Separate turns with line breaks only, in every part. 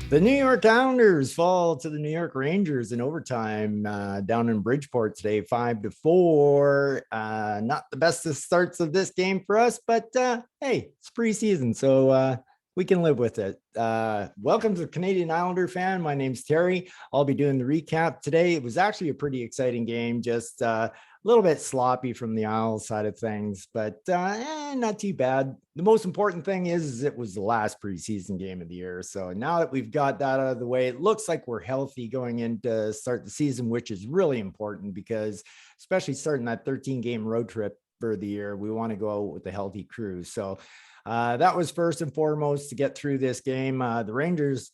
The New York Islanders fall to the New York Rangers in overtime down in Bridgeport today, 5-4. Not the best of starts of this game for us, but hey, it's preseason, so we can live with it. Welcome to the Canadian Islander fan. My name's Terry. I'll be doing the recap today. It was actually a pretty exciting game, just a little bit sloppy from the Isles side of things, but not too bad. The most important thing is it was the last preseason game of the year. So now that we've got that out of the way, it looks like we're healthy going into start the season, which is really important because especially starting that 13-game road trip for the year, we want to go out with a healthy crew. So that was first and foremost to get through this game. The Rangers,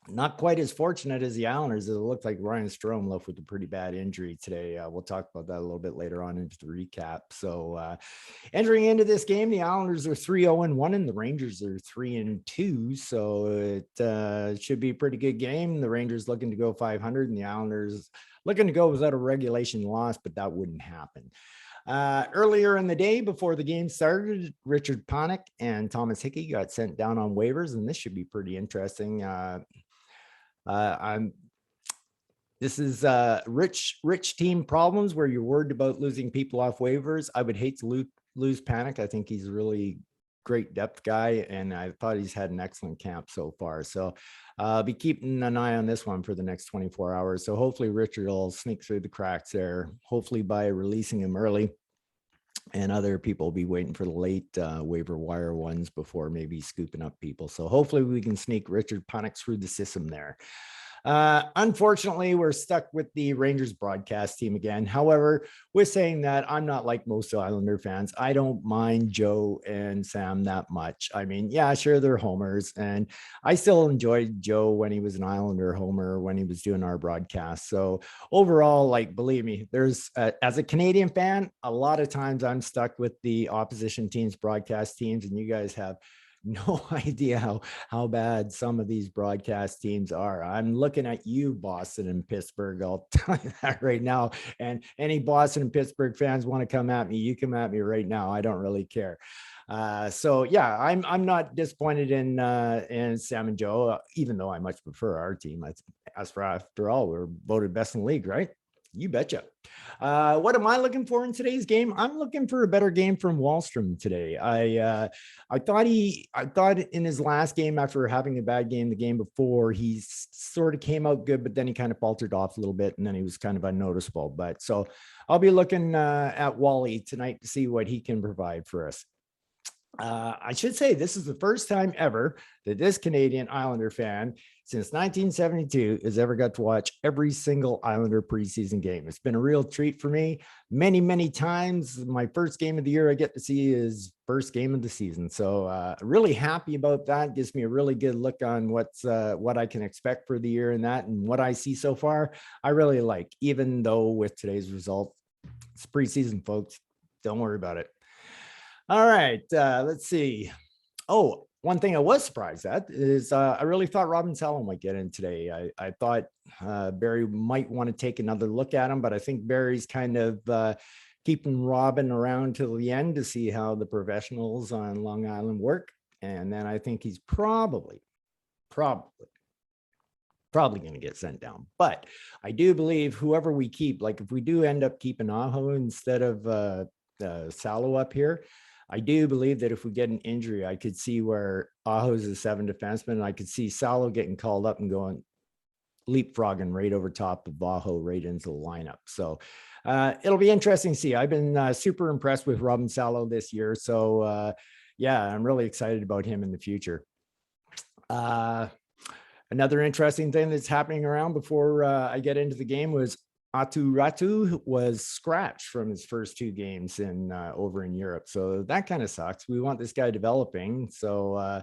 not quite as fortunate as the Islanders. It looked like Ryan Strome left with a pretty bad injury today. We'll talk about that a little bit later on into the recap. So entering into this game, the Islanders are 3-0-1 and the Rangers are 3-2. So it should be a pretty good game. The Rangers looking to go 500 and the Islanders looking to go without a regulation loss, but that wouldn't happen. Earlier in the day before the game started, Richard Panik and Thomas Hickey got sent down on waivers, and this should be pretty interesting. This is rich team problems where you're worried about losing people off waivers. I would hate to lose Panik. I think he's a really great depth guy, and I thought he's had an excellent camp so far. So I'll be keeping an eye on this one for the next 24 hours. So hopefully Richard will sneak through the cracks there, hopefully by releasing him early. And other people will be waiting for the late waiver wire ones before maybe scooping up people. So hopefully we can sneak Richard Panik through the system there. Unfortunately, we're stuck with the Rangers broadcast team again. However, with saying that, I'm not like most Islander fans. I don't mind Joe and Sam that much. I mean, yeah, sure, they're homers. And I still enjoyed Joe when he was an Islander homer, when he was doing our broadcast. So overall, like, believe me, there's, as a Canadian fan, a lot of times I'm stuck with the opposition teams, broadcast teams, and you guys have no idea how bad some of these broadcast teams are. I'm looking at you, Boston and Pittsburgh. I'll tell you that right now. And any Boston and Pittsburgh fans want to come at me, you come at me right now. I don't really care. So yeah, I'm not disappointed in Sam and Joe, even though I much prefer our team. As for after all, we're voted best in the league, right? You betcha. What am I looking for in today's game? I'm looking for a better game from Wallstrom today. I thought in his last game, after having a bad game the game before, he sort of came out good, but then he kind of faltered off a little bit, and then he was kind of unnoticeable. But so I'll be looking at Wally tonight to see what he can provide for us. I should say this is the first time ever that this Canadian Islander fan since 1972 has ever got to watch every single Islander preseason game. It's been a real treat for me. Many, many times. My first game of the year I get to see is first game of the season. So really happy about that. Gives me a really good look on what I can expect for the year and that, and what I see so far, I really like, even though with today's result, it's preseason, folks. Don't worry about it. All right, let's see. Oh, one thing I was surprised at is I really thought Robin Salo might get in today. I thought Barry might want to take another look at him, but I think Barry's kind of keeping Robin around till the end to see how the professionals on Long Island work. And then I think he's probably going to get sent down. But I do believe whoever we keep, like if we do end up keeping Aho instead of Salo up here, I do believe that if we get an injury, I could see where Aho's a 7 defenseman, and I could see Salo getting called up and going leapfrogging right over top of Aho right into the lineup. So it'll be interesting to see. I've been super impressed with Robin Salo this year. So yeah, I'm really excited about him in the future. Another interesting thing that's happening around before I get into the game was Atu Ratu was scratched from his first 2 games over in Europe. So that kind of sucks. We want this guy developing. So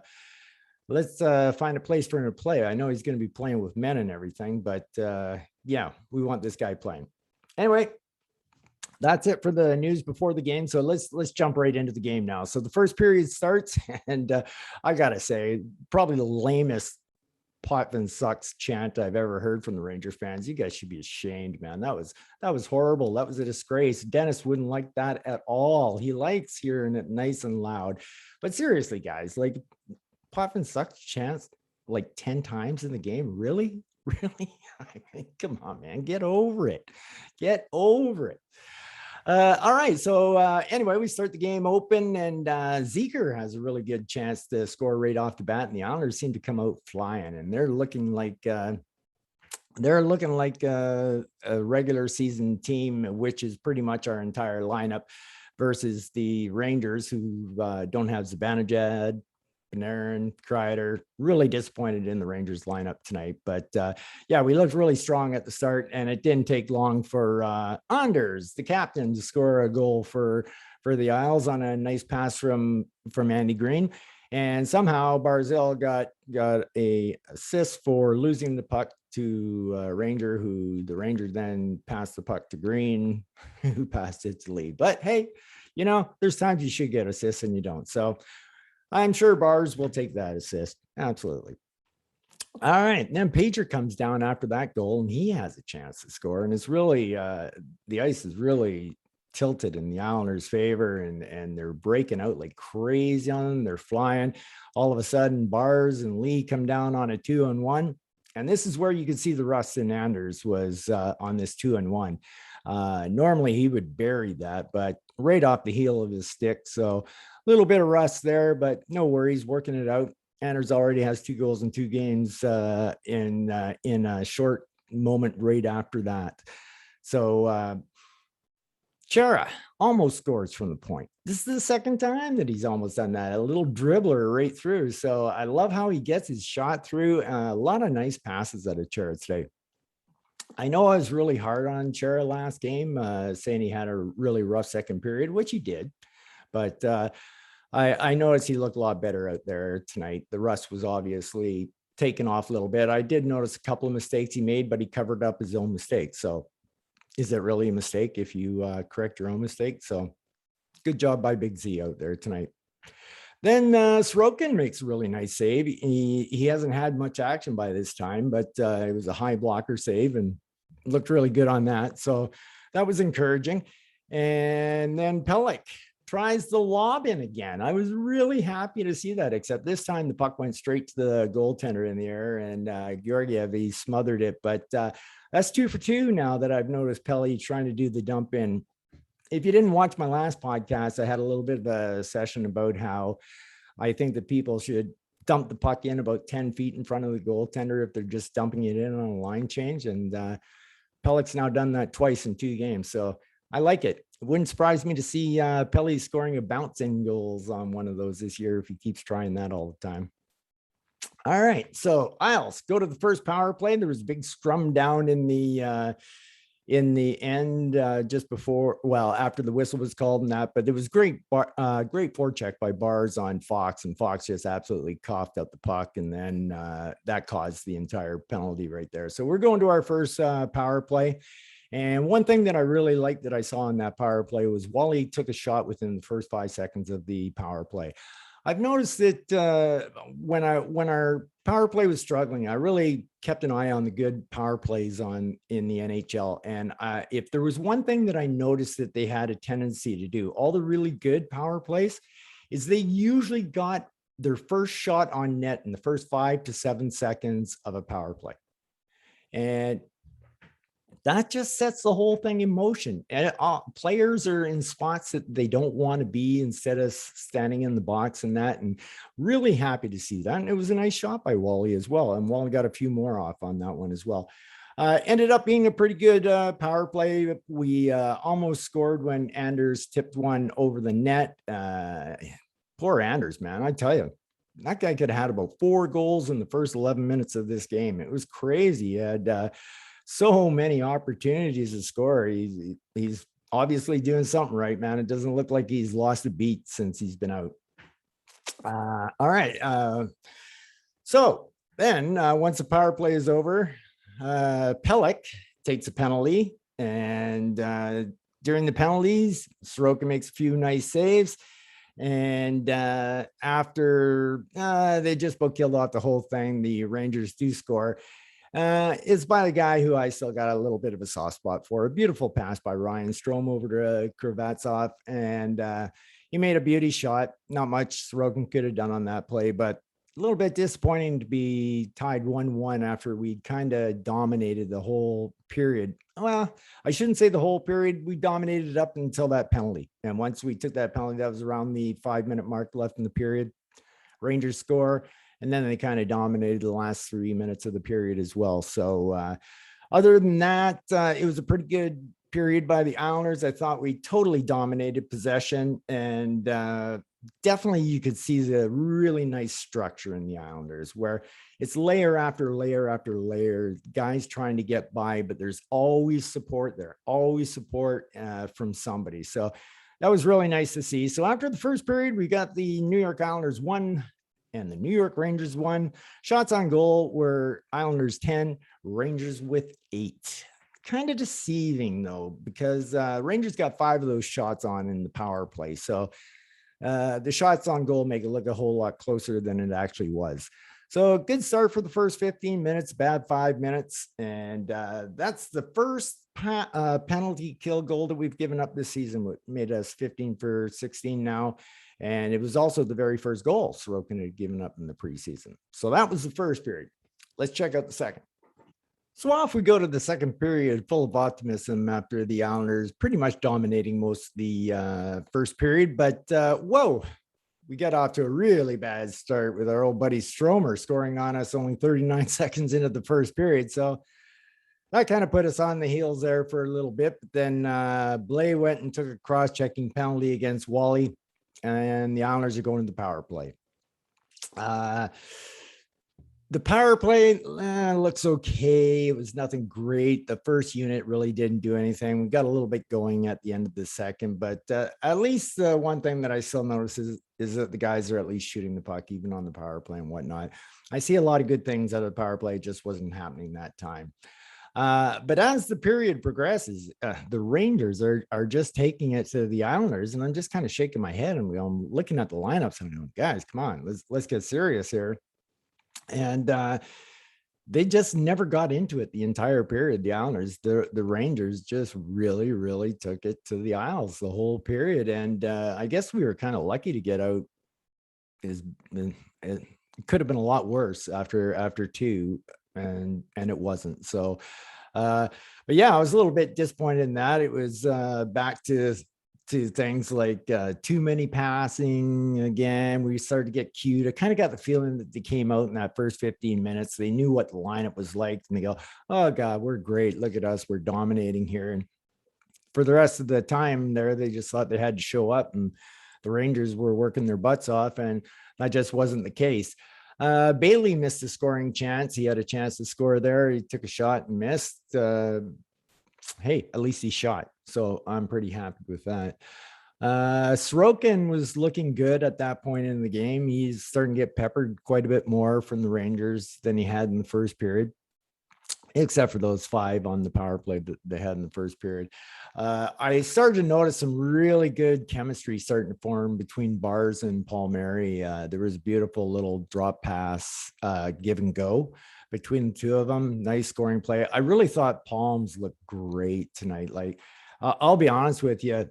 let's find a place for him to play. I know he's going to be playing with men and everything, but yeah, we want this guy playing. Anyway, that's it for the news before the game. So let's jump right into the game now. So the first period starts, and I got to say, probably the lamest Potvin sucks chant I've ever heard from the Ranger fans. You guys should be ashamed, man. That was horrible. That was a disgrace. Dennis wouldn't like that at all. He likes hearing it nice and loud. But seriously, guys, like Potvin sucks chants. like 10 times in the game. Really? Really? I mean, come on, man. Get over it. Get over it. All right. So anyway, we start the game open, and Zeker has a really good chance to score right off the bat, and the Islanders seem to come out flying, and they're looking like a regular season team, which is pretty much our entire lineup, versus the Rangers, who don't have Zibanejad, Panarin, Kreider. Really disappointed in the Rangers lineup tonight. But yeah, we looked really strong at the start, and it didn't take long for Anders, the captain, to score a goal for the Isles on a nice pass from Andy Green. And somehow Barzell got a assist for losing the puck to Ranger, who the Rangers then passed the puck to Green, who passed it to Lee. But hey, there's times you should get assists and you don't. So I'm sure Bars will take that assist. Absolutely. All right. And then Pager comes down after that goal, and he has a chance to score. And it's really, the ice is really tilted in the Islanders' favor, and they're breaking out like crazy on them. They're flying. All of a sudden, Bars and Lee come down on a 2-on-1. And this is where you can see the rust in Anders was on this 2-on-1. Normally he would bury that, but right off the heel of his stick. So a little bit of rust there, but no worries, working it out. Anders already has 2 goals in 2 games in a short moment right after that. So Chara almost scores from the point. This is the second time that he's almost done that. A little dribbler right through. So I love how he gets his shot through. A lot of nice passes out of Chara today. I know I was really hard on Chara last game, saying he had a really rough second period, which he did. But I noticed he looked a lot better out there tonight. The rust was obviously taken off a little bit. I did notice a couple of mistakes he made, but he covered up his own mistakes. So is it really a mistake if you correct your own mistake? So good job by Big Z out there tonight. Then Sorokin makes a really nice save. He hasn't had much action by this time, but it was a high blocker save and looked really good on that. So that was encouraging. And then Pelech tries the lob in again. I was really happy to see that, except this time the puck went straight to the goaltender in the air, and Georgiev, he smothered it. But that's 2 for 2 now that I've noticed Pelech trying to do the dump in. If you didn't watch my last podcast, I had a little bit of a session about how I think that people should dump the puck in about 10 feet in front of the goaltender if they're just dumping it in on a line change. And Pelech's now done that twice in 2 games. So I like it. It wouldn't surprise me to see Pelech scoring a bounce-in goals on one of those this year if he keeps trying that all the time. All right, so Isles go to the first power play. There was a big scrum down in the end just before, well, after the whistle was called and that, but it was great forecheck by Bars on Fox, and Fox just absolutely coughed up the puck, and then that caused the entire penalty right there. So we're going to our first power play. And one thing that I really liked that I saw in that power play was Wally took a shot within the first 5 seconds of the power play. I've noticed that when our power play was struggling, I really kept an eye on the good power plays in the NHL. And if there was one thing that I noticed that they had a tendency to do, all the really good power plays, is they usually got their first shot on net in the first 5 to 7 seconds of a power play. And that just sets the whole thing in motion. And players are in spots that they don't want to be instead of standing in the box and that. And really happy to see that. And it was a nice shot by Wally as well. And Wally got a few more off on that one as well. Ended up being a pretty good power play. We almost scored when Anders tipped one over the net. Poor Anders, man. I tell you, that guy could have had about 4 goals in the first 11 minutes of this game. It was crazy. He had so many opportunities to score. He's obviously doing something right, man. It doesn't look like he's lost a beat since he's been out. All right. So then once the power play is over, Pelech takes a penalty, and during the penalties, Sorokin makes a few nice saves. And after they just about killed off the whole thing, the Rangers do score. It's by the guy who I still got a little bit of a soft spot for. A beautiful pass by Ryan Strome over to Kravatsov, and he made a beauty shot. Not much Sorokin could have done on that play, but little bit disappointing to be tied 1-1 after we kind of dominated the whole period. Well, I shouldn't say the whole period. We dominated up until that penalty. And once we took that penalty, that was around the 5-minute mark left in the period. Rangers score, and then they kind of dominated the last 3 minutes of the period as well. So other than that, it was a pretty good period by the Islanders. I thought we totally dominated possession, and definitely you could see the really nice structure in the Islanders where it's layer after layer after layer, guys trying to get by, but there's always support there, always support from somebody. So that was really nice to see. So after the first period, we got the New York Islanders 1 and the New York Rangers 1. Shots on goal were Islanders 10, Rangers with 8. Kind of deceiving though, because Rangers got 5 of those shots on in the power play. So the shots on goal make it look a whole lot closer than it actually was. So good start for the first 15 minutes, bad 5 minutes. And that's the first penalty kill goal that we've given up this season, which made us 15 for 16 now. And it was also the very first goal Sorokin had given up in the preseason. So that was the first period. Let's check out the second. So off we go to the second period, full of optimism after the Islanders pretty much dominating most of the first period. But whoa, we got off to a really bad start with our old buddy Stromer scoring on us only 39 seconds into the first period. So that kind of put us on the heels there for a little bit. But then Blay went and took a cross-checking penalty against Wally, and the Islanders are going to the power play. The power play looks okay. It was nothing great. The first unit really didn't do anything. We got a little bit going at the end of the second, but at least the one thing that I still notice is that the guys are at least shooting the puck, even on the power play and whatnot. I see a lot of good things out of the power play. It just wasn't happening that time. But as the period progresses, the Rangers are just taking it to the Islanders, and I'm just kind of shaking my head and I'm looking at the lineups and I'm going, guys, come on, let's get serious here. And they just never got into it the entire period. The Islanders, the Rangers just really, really took it to the Isles the whole period. And I guess we were kind of lucky to get out. It could have been a lot worse after 2, and it wasn't. So but yeah, I was a little bit disappointed in that. It was back to things like too many passing again. We started to get cute. I kind of got the feeling that they came out in that first 15 minutes. They knew what the lineup was like, and they go, oh God, we're great. Look at us. We're dominating here. And for the rest of the time there, they just thought they had to show up, and the Rangers were working their butts off, and that just wasn't the case. Bailey missed a scoring chance. He had a chance to score there. He took a shot and missed. Hey, at least he shot. So I'm pretty happy with that. Sorokin was looking good at that point in the game. He's starting to get peppered quite a bit more from the Rangers than he had in the first period, except for those 5 on the power play that they had in the first period. I started to notice some really good chemistry starting to form between Bars and Palmieri. There was a beautiful little drop pass, give and go between the two of them. Nice scoring play. I really thought Palms looked great tonight. Like, I'll be honest with you,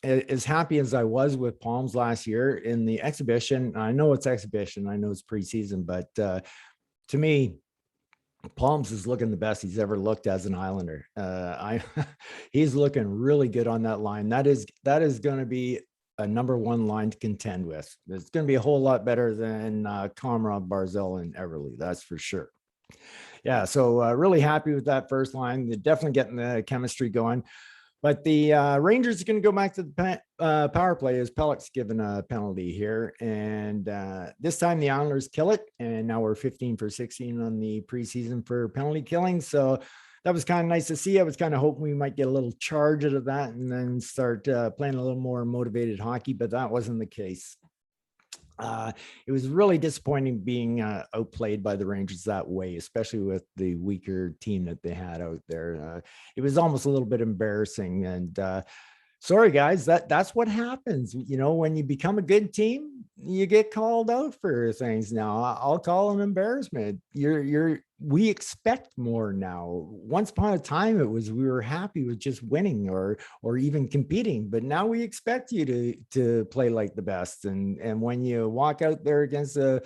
as happy as I was with Palms last year in the exhibition, I know it's exhibition, I know it's preseason, but to me, Palms is looking the best he's ever looked as an Islander. He's looking really good on that line. That is going to be a number 1 line to contend with. It's going to be a whole lot better than Comrade, Barzell, and Everly. That's for sure. Yeah, so really happy with that first line. They're definitely getting the chemistry going. But the Rangers are going to go back to the power play as Pellick's given a penalty here. And this time the Islanders kill it. And now we're 15 for 16 on the preseason for penalty killing. So that was kind of nice to see. I was kind of hoping we might get a little charge out of that and then start playing a little more motivated hockey, but that wasn't the case. It was really disappointing being outplayed by the Rangers that way, especially with the weaker team that they had out there. It was almost a little bit embarrassing. And sorry, guys, that's what happens. You know, when you become a good team, you get called out for things. Now, I'll call them embarrassment. We expect more now. Once upon a time, we were happy with just winning or even competing, but now we expect you to play like the best. And when you walk out there against a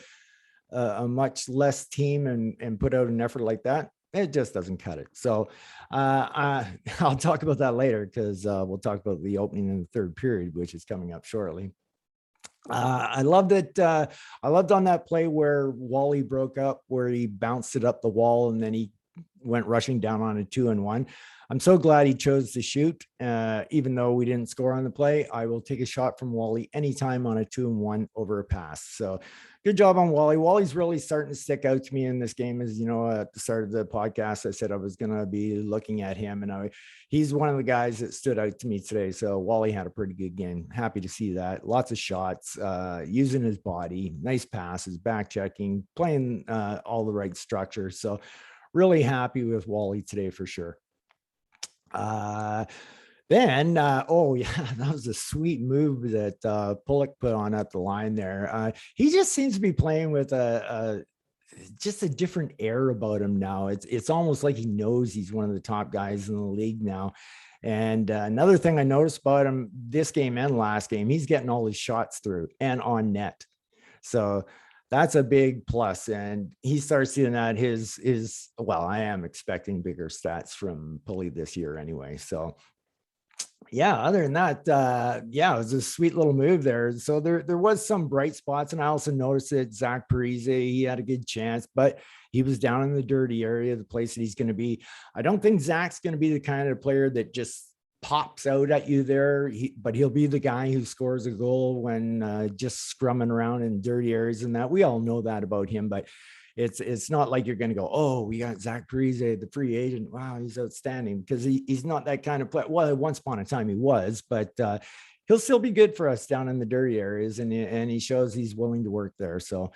a much less team and put out an effort like that, it just doesn't cut it. So I'll talk about that later, because we'll talk about the opening in the third period, which is coming up shortly. I loved it. I loved on that play where Wally broke up, where he bounced it up the wall and then he went rushing down on a 2-and-1. I'm so glad he chose to shoot. Even though we didn't score on the play, I will take a shot from Wally anytime on a 2-and-1 over a pass. So good job on Wally. Wally's really starting to stick out to me in this game. As you know, at the start of the podcast, I said I was going to be looking at him, and he's one of the guys that stood out to me today. So Wally had a pretty good game. Happy to see that. Lots of shots, using his body, nice passes, back checking, playing all the right structure. So really happy with Wally today for sure. Then, oh yeah, that was a sweet move that Pulock put on at the line there. He just seems to be playing with just a different air about him now. It's almost like he knows he's one of the top guys in the league now. And another thing I noticed about him this game and last game, he's getting all his shots through and on net. So that's a big plus. And he starts seeing that well, I am expecting bigger stats from Pulley this year anyway. So yeah, other than that, yeah, it was a sweet little move there. So there was some bright spots. And I also noticed that Zach Parise, he had a good chance, but he was down in the dirty area, the place that he's going to be. I don't think Zach's going to be the kind of player that just pops out at you there, but he'll be the guy who scores a goal when just scrumming around in dirty areas, and that we all know that about him. But it's not like you're going to go, oh, we got Zach Parise, the free agent. Wow, he's outstanding, because he's not that kind of player. Well, once upon a time he was, but he'll still be good for us down in the dirty areas, and he shows he's willing to work there. So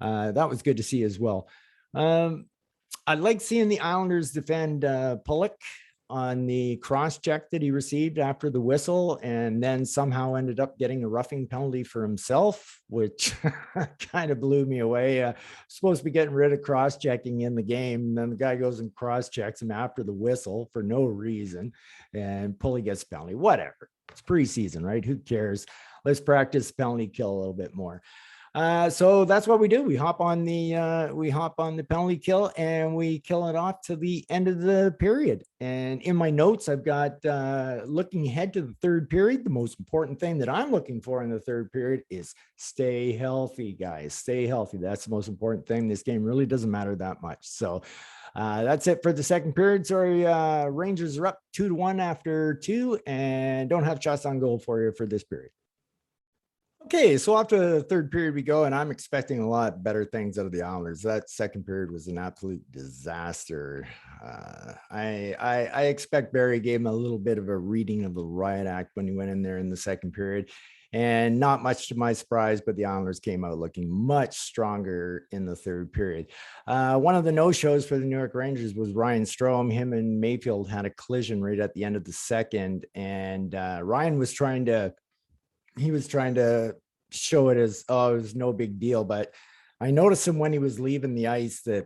that was good to see as well. I like seeing the Islanders defend Pulock on the cross check that he received after the whistle, and then somehow ended up getting a roughing penalty for himself, which kind of blew me away. Supposed to be getting rid of cross checking in the game, and then the guy goes and cross checks him after the whistle for no reason, and Pulley gets penalty. Whatever, it's preseason, right? Who cares? Let's practice penalty kill a little bit more. So that's what we do. We hop on the penalty kill and we kill it off to the end of the period. And in my notes, I've got looking ahead to the third period. The most important thing that I'm looking for in the third period is stay healthy, guys. Stay healthy. That's the most important thing. This game really doesn't matter that much. So that's it for the second period. Sorry, Rangers are up 2-1 after 2 and don't have shots on goal for you for this period. Okay, so after the third period we go, and I'm expecting a lot better things out of the Islanders. That second period was an absolute disaster. I expect Barry gave him a little bit of a reading of the riot act when he went in there in the second period, and not much to my surprise, but the Islanders came out looking much stronger in the third period. One of the no-shows for the New York Rangers was Ryan Strome. Him and Mayfield had a collision right at the end of the second, and Ryan was trying to show it as, oh, it was no big deal. But I noticed him when he was leaving the ice that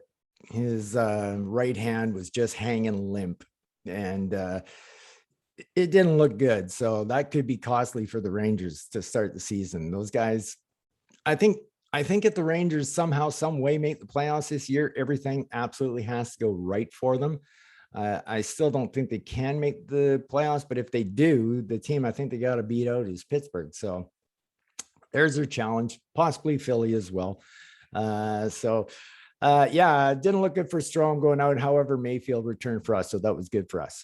his right hand was just hanging limp, and it didn't look good. So that could be costly for the Rangers to start the season. Those guys, I think if the Rangers somehow, some way make the playoffs this year, everything absolutely has to go right for them. I still don't think they can make the playoffs, but if they do, the team I think they got to beat out is Pittsburgh. So there's their challenge, possibly Philly as well. Yeah, didn't look good for Strome going out. However, Mayfield returned for us, so that was good for us.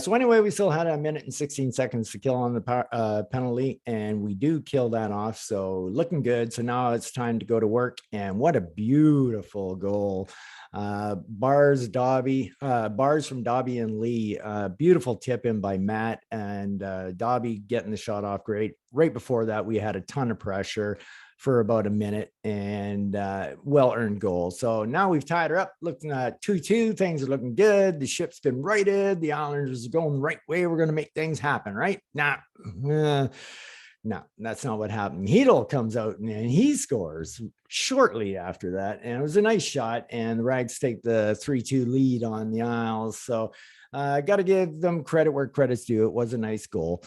So anyway, we still had a minute and 16 seconds to kill on the penalty, and we do kill that off. So looking good. So now it's time to go to work, and what a beautiful goal. Bars from Dobby and Lee, beautiful tip in by Matt, and Dobby getting the shot off great. Right before that, we had a ton of pressure for about a minute, and well-earned goal. So now we've tied her up, looking at 2-2. Things are looking good. The ship's been righted. The Islanders are going the right way. We're going to make things happen, right? No, that's not what happened. Hedl comes out and he scores shortly after that. And it was a nice shot. And the Rags take the 3-2 lead on the Isles. So I got to give them credit where credit's due. It was a nice goal.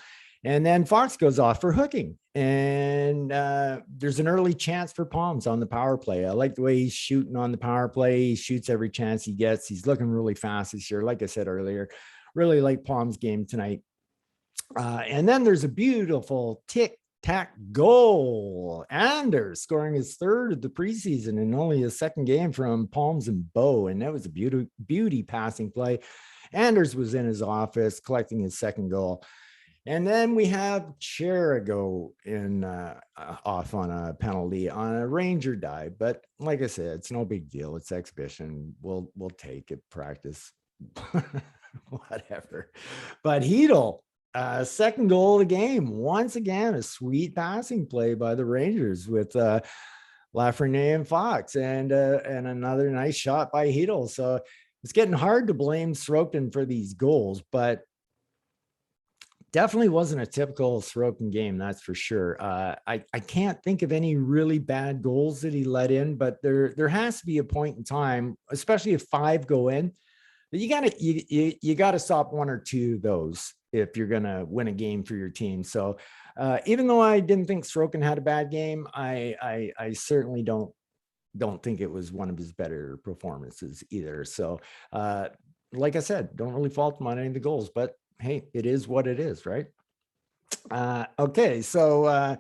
And then Fox goes off for hooking. And there's an early chance for Palms on the power play. I like the way he's shooting on the power play. He shoots every chance he gets. He's looking really fast this year. Like I said earlier, really like Palms' game tonight. And then there's a beautiful tic-tac goal. Anders scoring his third of the preseason and only his second game from Palms and Bo. And that was a beauty passing play. Anders was in his office collecting his second goal. And then we have Cherigo in off on a penalty on a Ranger dive. But like I said, it's no big deal. It's exhibition. We'll take it, practice, whatever. But Hedel, second goal of the game. Once again, a sweet passing play by the Rangers with Lafreniere and Fox, and another nice shot by Hedel. So it's getting hard to blame Sorokin for these goals, but definitely wasn't a typical Sorokin game, that's for sure. I can't think of any really bad goals that he let in, but there has to be a point in time, especially if 5 go in, that you gotta stop 1 or 2 of those if you're gonna win a game for your team. So even though I didn't think Sorokin had a bad game, I certainly don't think it was one of his better performances either. So like I said, don't really fault him on any of the goals, but hey, it is what it is, right? Okay, so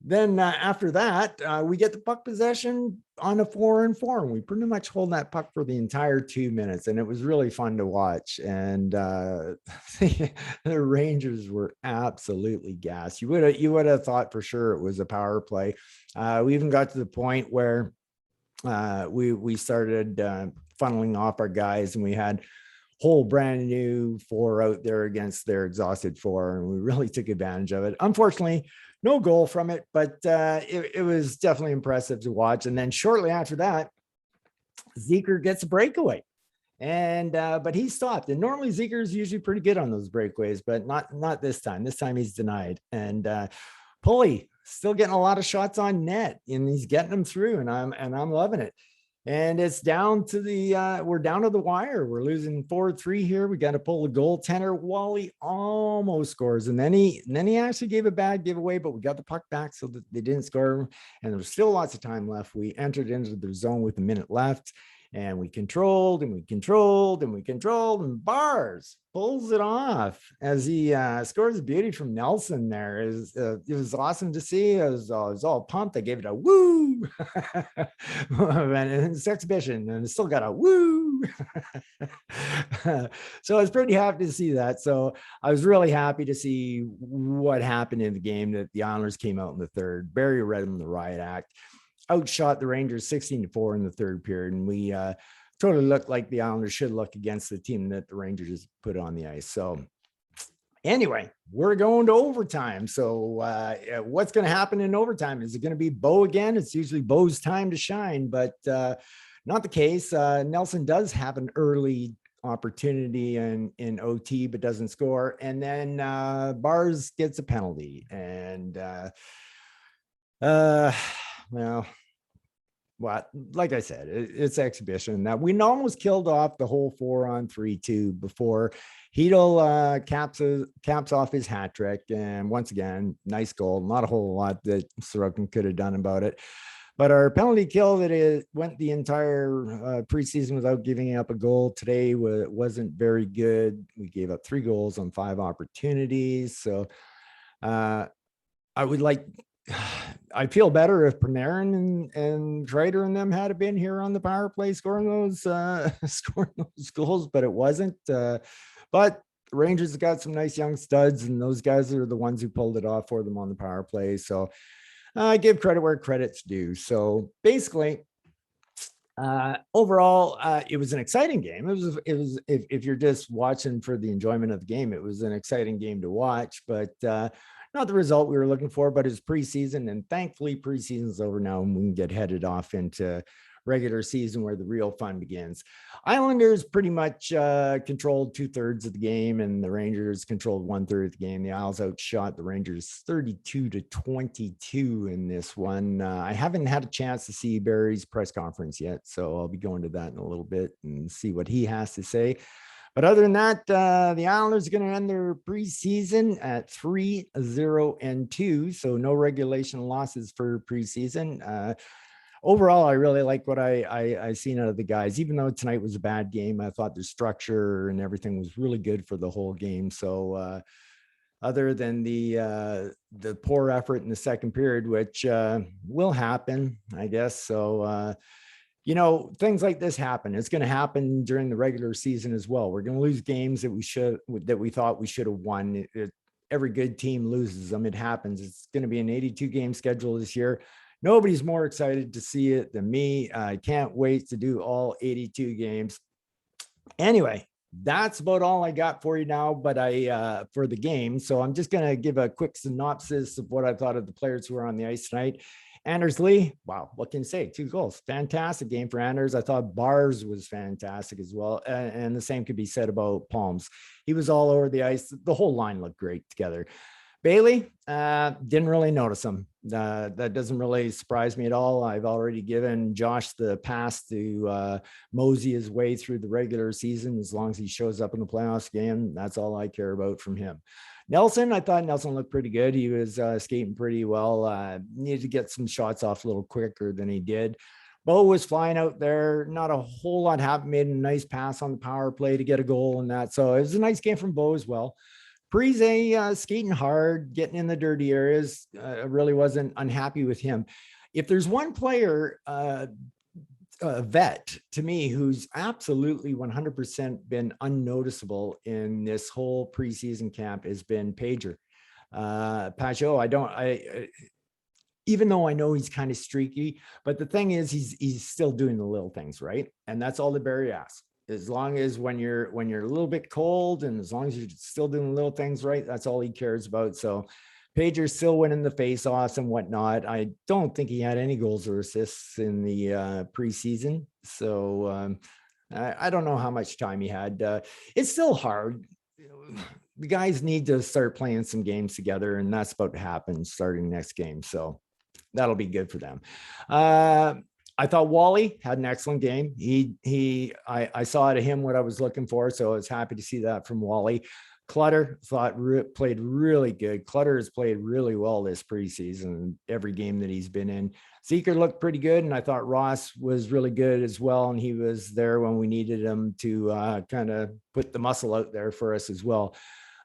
then after that, we get the puck possession on a 4-on-4, and we pretty much hold that puck for the entire 2 minutes, and it was really fun to watch. And the Rangers were absolutely gassed. You would have thought for sure it was a power play. We even got to the point where we started funneling off our guys, and we had whole brand new 4 out there against their exhausted 4, and we really took advantage of it. Unfortunately, no goal from it, but it was definitely impressive to watch. And then shortly after that, Zeker gets a breakaway, and but he stopped. And normally Zeker is usually pretty good on those breakaways, but not this time. This time he's denied. And Pulley still getting a lot of shots on net, and he's getting them through, and I'm loving it. And it's down to we're down to the wire. We're losing 4-3 here. We got to pull the goaltender. Wally almost scores. And then he actually gave a bad giveaway, but we got the puck back so that they didn't score. And there was still lots of time left. We entered into the zone with a minute left, and we controlled, and Bars pulls it off as he scores a beauty from Nelson there. It was awesome to see. I was all pumped. I gave it a woo. And it's exhibition, and it still got a woo. So I was pretty happy to see that. So I was really happy to see what happened in the game, that the Islanders came out in the third. Barry read them the riot act, outshot the Rangers 16-4 in the third period, and we totally looked like the Islanders should look against the team that the Rangers put on the ice. So anyway, we're going to overtime. So what's going to happen in overtime? Is it going to be Bo again? It's usually Bo's time to shine, but not the case. Nelson does have an early opportunity in OT, but doesn't score. And then Bars gets a penalty. And well, like I said, it's exhibition. Now, we almost killed off the whole 4-on-3 before Hedel caps off his hat trick. And once again, nice goal. Not a whole lot that Sorokin could have done about it. But our penalty kill that went the entire preseason without giving up a goal today wasn't very good. We gave up 3 goals on 5 opportunities. So I feel better if Panarin and Trader and them had been here on the power play scoring those goals, but it wasn't. But the Rangers have got some nice young studs, and those guys are the ones who pulled it off for them on the power play. So I give credit where credit's due. So basically, overall, it was an exciting game. It was if you're just watching for the enjoyment of the game, it was an exciting game to watch, but not the result we were looking for. But it's preseason, and thankfully preseason's over now, and we can get headed off into regular season where the real fun begins. Islanders pretty much controlled 2/3 of the game, and the Rangers controlled 1/3 of the game. The Isles outshot the Rangers 32-22 in this one. I haven't had a chance to see Barry's press conference yet, so I'll be going to that in a little bit and see what he has to say. But other than that, the Islanders are going to end their preseason at 3-0-2. So no regulation losses for preseason. Overall, I really like what I seen out of the guys. Even though tonight was a bad game, I thought the structure and everything was really good for the whole game. So other than the poor effort in the second period, which will happen, I guess. So things like this happen. It's going to happen during the regular season as well. We're going to lose games that we thought we should have won. Every good team loses them. It happens. It's going to be an 82 game schedule this year. Nobody's more excited to see it than me. I can't wait to do all 82 games. Anyway, that's about all I got for you now, but for the game. So I'm just going to give a quick synopsis of what I thought of the players who were on the ice tonight. Anders Lee, wow, what can you say? 2 goals. Fantastic game for Anders. I thought Bars was fantastic as well. And the same could be said about Palms. He was all over the ice. The whole line looked great together. Bailey, didn't really notice him. That doesn't really surprise me at all. I've already given Josh the pass to mosey his way through the regular season. As long as he shows up in the playoffs again, that's all I care about from him. Nelson, I thought Nelson looked pretty good. He was skating pretty well. Needed to get some shots off a little quicker than he did. Bo was flying out there. Not a whole lot happened. Made a nice pass on the power play to get a goal and that. So it was a nice game from Bo as well. Parise skating hard, getting in the dirty areas. Really wasn't unhappy with him. If there's one player, vet to me, who's absolutely 100% been unnoticeable in this whole preseason camp, has been Pager. Pajot, even though I know he's kind of streaky, but the thing is, he's still doing the little things, right? And that's all that Barry asks. As long as when you're a little bit cold, and as long as you're still doing little things right, that's all he cares about. So Pager's still winning the faceoffs and whatnot. I don't think he had any goals or assists in the preseason. So I don't know how much time he had. It's still hard. The guys need to start playing some games together, and that's about to happen starting next game. So that'll be good for them. I thought Wally had an excellent game. I saw out of him what I was looking for, so I was happy to see that from Wally. Clutter played really good. Clutter has played really well this preseason, every game that he's been in. Zeker looked pretty good, and I thought Ross was really good as well, and he was there when we needed him to kind of put the muscle out there for us as well.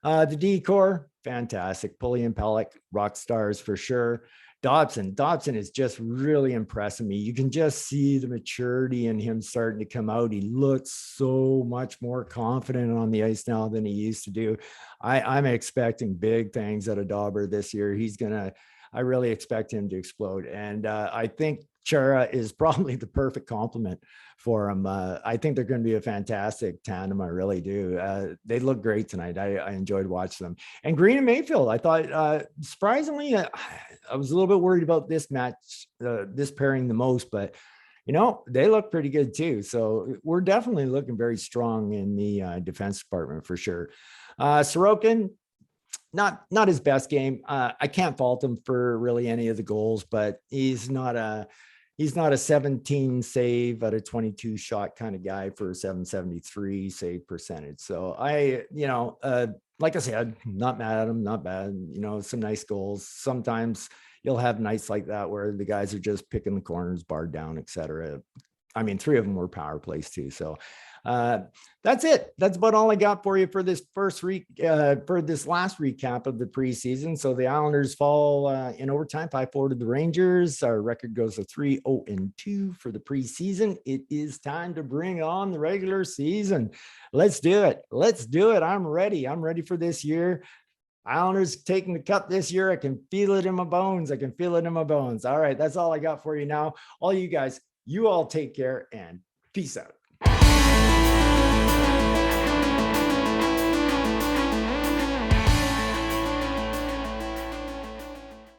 The D-core, fantastic. Pulley and Pellick, rock stars for sure. Dobson is just really impressing me. You can just see the maturity in him starting to come out. He looks so much more confident on the ice now than he used to do. I'm expecting big things out of Dauber this year. I really expect him to explode. And I think Chara is probably the perfect complement for him. I think they're going to be a fantastic tandem. I really do. They look great tonight. I enjoyed watching them. And Green and Mayfield, I thought, surprisingly, I was a little bit worried about this match, this pairing the most, but they look pretty good too. So we're definitely looking very strong in the defense department for sure. Sorokin, not his best game. I can't fault him for really any of the goals, but he's not a 17 save out of 22 shot kind of guy for a 773 save percentage. So like I said, not mad at him, not bad. Some nice goals. Sometimes you'll have nights like that where the guys are just picking the corners, barred down, etc. I mean, 3 of them were power plays too. So that's it. That's about all I got for you for this for this last recap of the preseason. So the Islanders fall in overtime 5-4 to the Rangers. Our record goes to 3-0-2 for the preseason. It is time to bring on the regular season. Let's do it. I'm ready. I'm ready for this year. Islanders taking the cup this year. I can feel it in my bones. All right. That's all I got for you now. All you guys, you all take care and peace out.